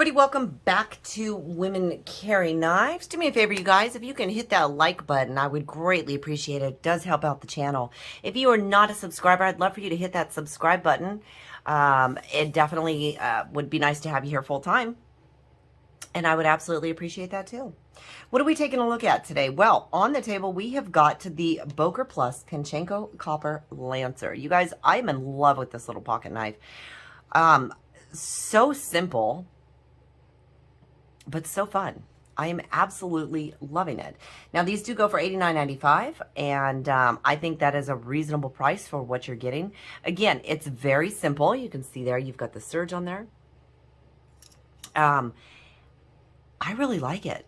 everybody, welcome back to Women Carry Knives. Do me a favor, you guys, if you can hit that like button, I would greatly appreciate it. It does help out the channel. If you are not a subscriber, I'd love for you to hit that subscribe button. It definitely would be nice to have you here full time, and I would absolutely appreciate that too. What are we taking a look at today? Well, on the table, we have got the Boker Plus Kanchenko Copper Lancer. You guys, I'm in love with this little pocket knife. So simple, but so fun. I am absolutely loving it. Now, these do go for $89.95, and I think that is a reasonable price for what you're getting. Again, it's very simple. You can see there, you've got the serge on there. I really like it.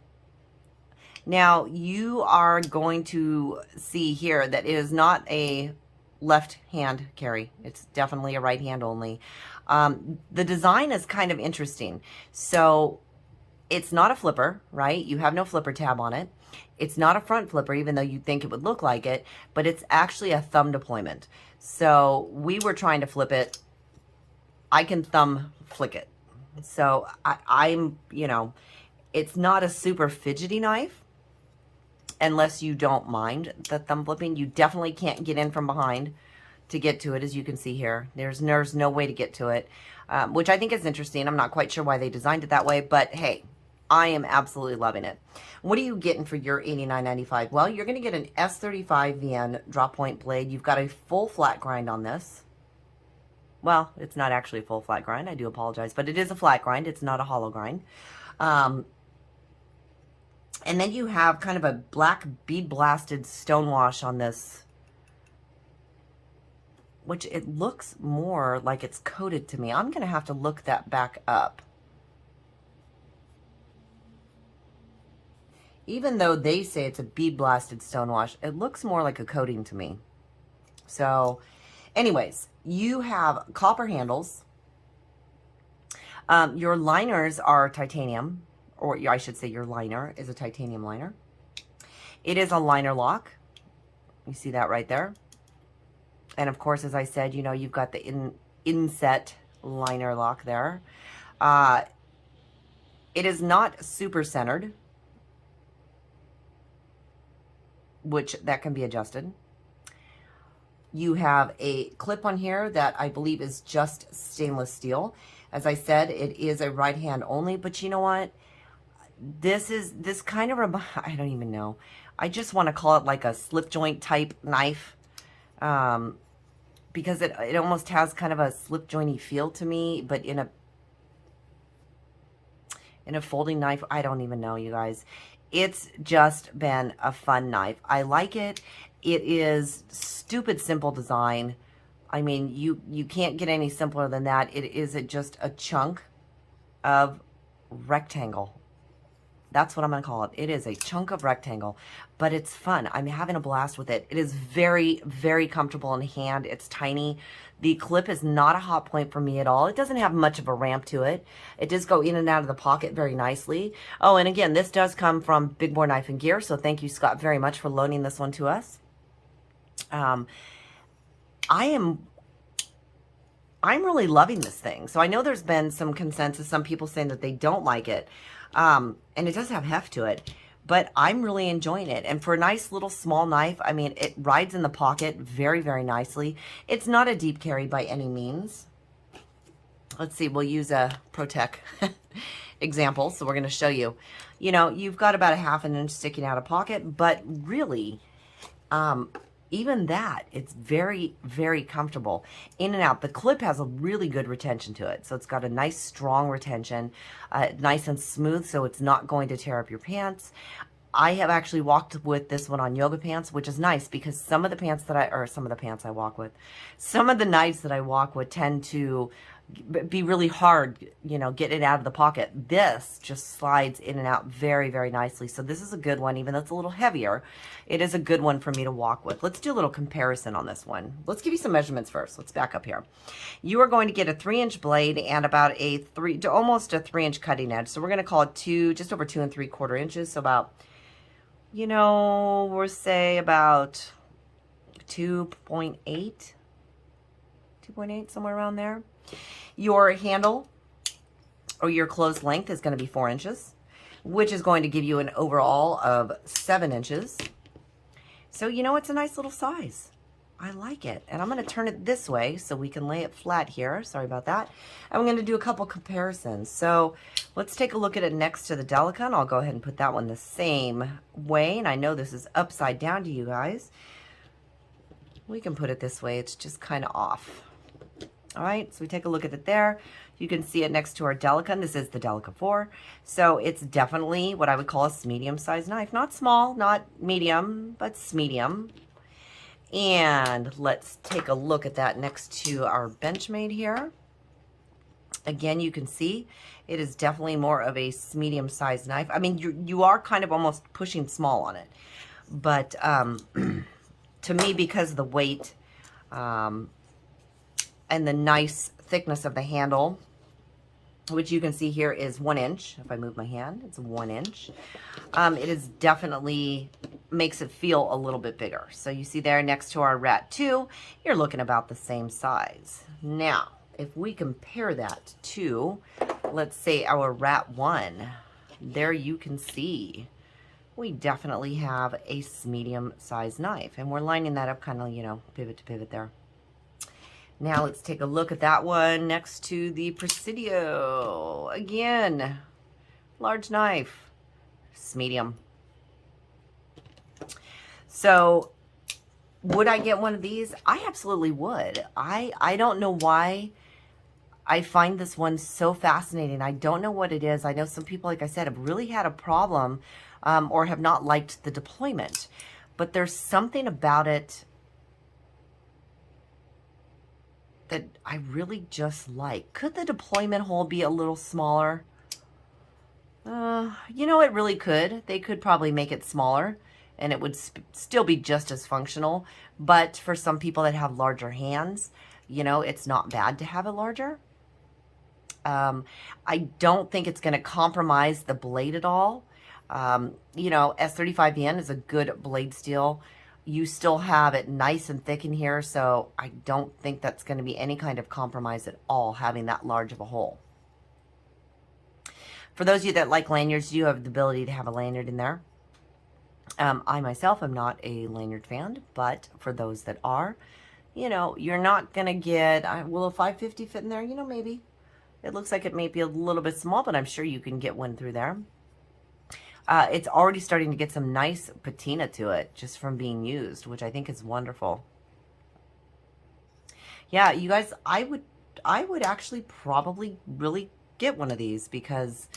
Now, you are going to see here that it is not a left hand carry. It's definitely a right hand only. The design is kind of interesting. So it's not a flipper, right? You have no flipper tab on it. It's not a front flipper, even though you'd think it would look like it, but it's actually a thumb deployment. So we were trying to flip it. I can thumb flick it. So I'm, you know, it's not a super fidgety knife unless you don't mind the thumb flipping. You definitely can't get in from behind to get to it, as you can see here. There's no way to get to it, which I think is interesting. I'm not quite sure why they designed it that way, but hey, I am absolutely loving it. What are you getting for your $89.95? Well, you're going to get an S35 VN drop point blade. You've got a full flat grind on this. Well, it's not actually a full flat grind. I do apologize, but it is a flat grind. It's not a hollow grind. And then you have kind of a black bead blasted stonewash on this, which it looks more like it's coated to me. I'm going to have to look that back up. Even though they say it's a bead blasted stonewash, it looks more like a coating to me. So anyways, you have copper handles. Your liners are titanium, or I should say your liner is a titanium liner. It is a liner lock. You see that right there. And of course, as I said, you know, you've got the inset liner lock there. It is not super centered, which that can be adjusted. You have a clip on here that I believe is just stainless steel. As I said, it is a right hand only, but you know what? This kind of, I don't even know. I just want to call it like a slip joint type knife. Because it almost has kind of a slip jointy feel to me, but in a folding knife, I don't even know, you guys. It's just been a fun knife. I like it. It is stupid simple design. I mean, you can't get any simpler than that. It is just a chunk of rectangle. That's what I'm going to call it. It is a chunk of rectangle, but it's fun. I'm having a blast with it. It is very, very comfortable in hand. It's tiny. The clip is not a hot point for me at all. It doesn't have much of a ramp to it. It does go in and out of the pocket very nicely. Oh, and again, this does come from Big Boar Knife and Gear, so thank you, Scott, very much for loaning this one to us. I'm really loving this thing. So I know there's been some consensus, some people saying that they don't like it. And it does have heft to it, but I'm really enjoying it. And for a nice little small knife, I mean, it rides in the pocket very, very nicely. It's not a deep carry by any means. Let's see, we'll use a ProTech example. So we're going to show you, you know, you've got about a ½ inch sticking out of pocket, but really, even that, it's very, very comfortable in and out. The clip has a really good retention to it. So it's got a nice, strong retention, nice and smooth, so it's not going to tear up your pants. I have actually walked with this one on yoga pants, which is nice because some of the knives that I walk with tend to be really hard, you know, get it out of the pocket. This just slides in and out very, very nicely. So this is a good one, even though it's a little heavier. It is a good one for me to walk with. Let's do a little comparison on this one. Let's give you some measurements first. Let's back up here. You are going to get a 3-inch blade and about almost a 3-inch cutting edge. So we're going to call it just over 2 3/4 inches. So about, you know, we'll say about 2.8, somewhere around there. Your handle or your closed length is going to be 4 inches, which is going to give you an overall of 7 inches. So, you know, it's a nice little size. I like it. And I'm going to turn it this way so we can lay it flat here. Sorry about that. I'm going to do a couple comparisons. So let's take a look at it next to the Delica. And I'll go ahead and put that one the same way. And I know this is upside down to you guys. We can put it this way. It's just kind of off. All right, so we take a look at it there. You can see it next to our Delica, and this is the Delica 4. So it's definitely what I would call a medium-sized knife. Not small, not medium, but medium. And let's take a look at that next to our Benchmade here. Again, you can see it is definitely more of a medium-sized knife. I mean, you are kind of almost pushing small on it. But to me, because of the weight, and the nice thickness of the handle, which you can see here is 1 inch. If I move my hand, it's 1 inch. It is definitely makes it feel a little bit bigger. So you see there next to our Rat 2, you're looking about the same size. Now, if we compare that to, let's say, our Rat 1, there you can see we definitely have a medium-sized knife. And we're lining that up kind of, you know, pivot to pivot there. Now let's take a look at that one next to the Presidio. Again, large knife, medium. So would I get one of these? I absolutely would. I don't know why I find this one so fascinating. I don't know what it is. I know some people, like I said, have really had a problem or have not liked the deployment. But there's something about it that I really just like. Could the deployment hole be a little smaller? You know, it really could. They could probably make it smaller and it would still be just as functional. But for some people that have larger hands, you know, it's not bad to have it larger. I don't think it's going to compromise the blade at all. You know, S35N is a good blade steel. You still have it nice and thick in here, so I don't think that's going to be any kind of compromise at all, having that large of a hole. For those of you that like lanyards, you have the ability to have a lanyard in there. I myself am not a lanyard fan, but for those that are, you know, you're not going to get, will a 550 fit in there? You know, maybe. It looks like it may be a little bit small, but I'm sure you can get one through there. It's already starting to get some nice patina to it just from being used, which I think is wonderful. Yeah, you guys, I would actually probably really get one of these because,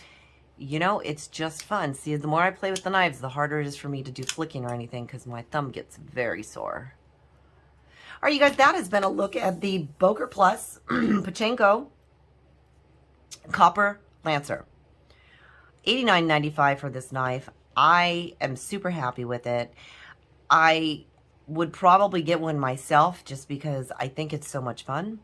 you know, it's just fun. See, the more I play with the knives, the harder it is for me to do flicking or anything because my thumb gets very sore. All right, you guys, that has been a look at the Boker Plus Pachinko Copper Lancer. $89.95 for this knife. I am super happy with it. I would probably get one myself just because I think it's so much fun.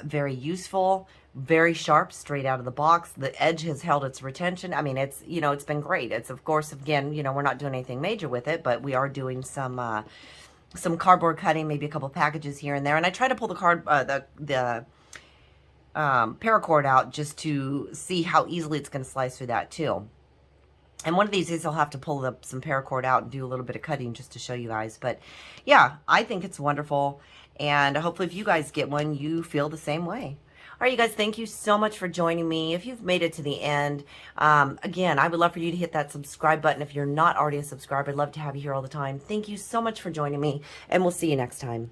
Very useful, very sharp straight out of the box. The edge has held its retention. I mean, it's, you know, it's been great. It's, of course, again, you know, we're not doing anything major with it, but we are doing some cardboard cutting, maybe a couple packages here and there. And I try to pull the paracord out just to see how easily it's going to slice through that too. And one of these days I'll have to pull some paracord out and do a little bit of cutting just to show you guys. But yeah, I think it's wonderful. And hopefully if you guys get one, you feel the same way. All right, you guys, thank you so much for joining me. If you've made it to the end, again, I would love for you to hit that subscribe button. If you're not already a subscriber, I'd love to have you here all the time. Thank you so much for joining me, and we'll see you next time.